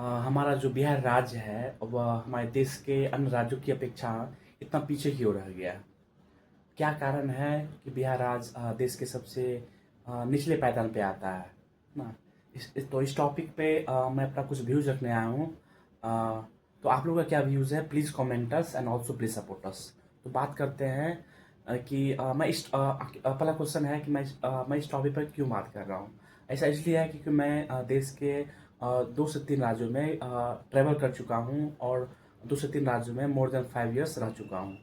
हमारा जो बिहार राज्य है वह हमारे देश के अन्य राज्यों की अपेक्षा इतना पीछे क्यों रह गया। क्या कारण है कि बिहार राज्य देश के सबसे निचले पायदान पे आता है ना। तो इस टॉपिक पे मैं अपना कुछ व्यूज रखने आया हूँ। तो आप लोगों का क्या व्यूज़ है, please comment us and also please support us. तो बात करते हैं कि मैं इस पहला क्वेश्चन है कि मैं इस टॉपिक पर क्यों बात कर रहा हूँ। ऐसा इसलिए है क्योंकि मैं देश के 2 से 3 राज्यों में ट्रैवल कर चुका हूँ और 2 से 3 राज्यों में मोर देन 5 इयर्स रह चुका हूँ।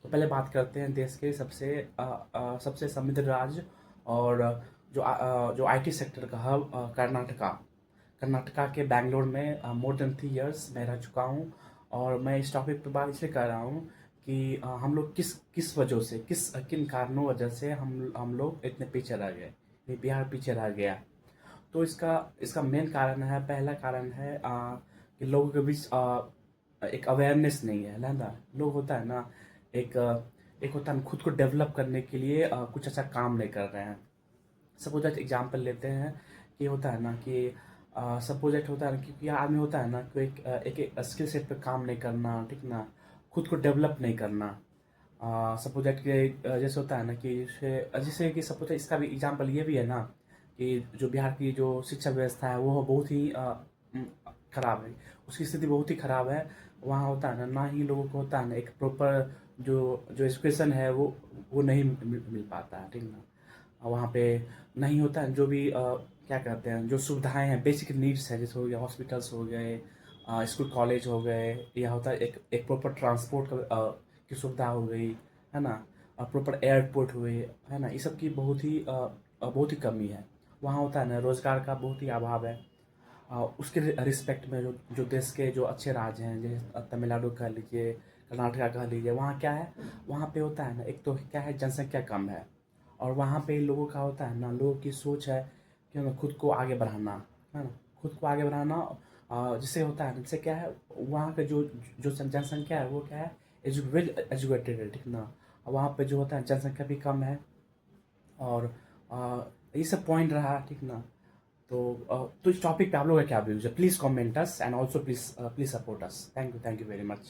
तो पहले बात करते हैं देश के सबसे समृद्ध राज्य और जो आईटी सेक्टर का हब कर्नाटका। कर्नाटका के बैंगलोर में मोर देन 3 इयर्स मैं रह चुका हूँ। और मैं इस टॉपिक पर बात इसलिए कर रहा हूँ कि हम लोग किस किस वजह से किन कारणों वजह से हम लोग इतने पीछे रह गए, ये बिहार पीछे रह गया। तो इसका इसका मेन कारण है, पहला कारण है कि लोगों के बीच एक अवेयरनेस नहीं है ना। लोग होता है ना, एक एक होता है ना, खुद को डेवलप करने के लिए कुछ अच्छा काम नहीं कर रहे हैं। सपोज एक एग्जांपल लेते हैं कि होता है ना कि सपोज एक होता है ना कि आदमी होता है ना कि एक स्किल सेट पे काम नहीं करना, ठीक ना, खुद को डेवलप नहीं करना। सपोज दैट कि जैसे होता है ना कि जैसे कि सपोज इसका भी एग्जांपल ये भी है ना कि जो बिहार की जो शिक्षा व्यवस्था है वो बहुत ही खराब है। उसकी स्थिति बहुत ही खराब है। वहाँ होता है ना ही लोगों को होता है ना एक प्रॉपर जो जो एजुकेशन है वो नहीं मिल पाता है, ठीक ना। वहाँ पे नहीं होता है जो भी क्या कहते हैं, जो सुविधाएं हैं, बेसिक नीड्स है, जैसे हो गया हॉस्पिटल्स हो गए, स्कूल कॉलेज हो गए, या होता है एक प्रॉपर ट्रांसपोर्ट की सुविधा हो गई, है ना, प्रॉपर एयरपोर्ट हुए, है ना, ये सब की बहुत ही कमी है। वहाँ होता है ना रोज़गार का बहुत ही अभाव है। उसके रिस्पेक्ट में जो देश के जो अच्छे राज्य हैं, जैसे तमिलनाडु कह लीजिए, कर्नाटका कह लीजिए, वहाँ क्या है, वहाँ पे होता है ना, एक तो क्या है, जनसंख्या कम है। और वहाँ पे लोगों का होता है ना, लोगों की सोच है कि हमें खुद को आगे बढ़ाना, है ना, खुद को आगे बढ़ाना। जिससे होता है, जिससे क्या है, वहाँ का जो जो जनसंख्या है वो क्या है, वेल एजुकेटेड है, ठीक ना। वहाँ पे जो होता है जनसंख्या भी कम है। और ये सब पॉइंट रहा, ठीक ना। तो इस टॉपिक पे आप लोगों का क्या व्यूज है, please comment us and also please please support us. Thank you very much.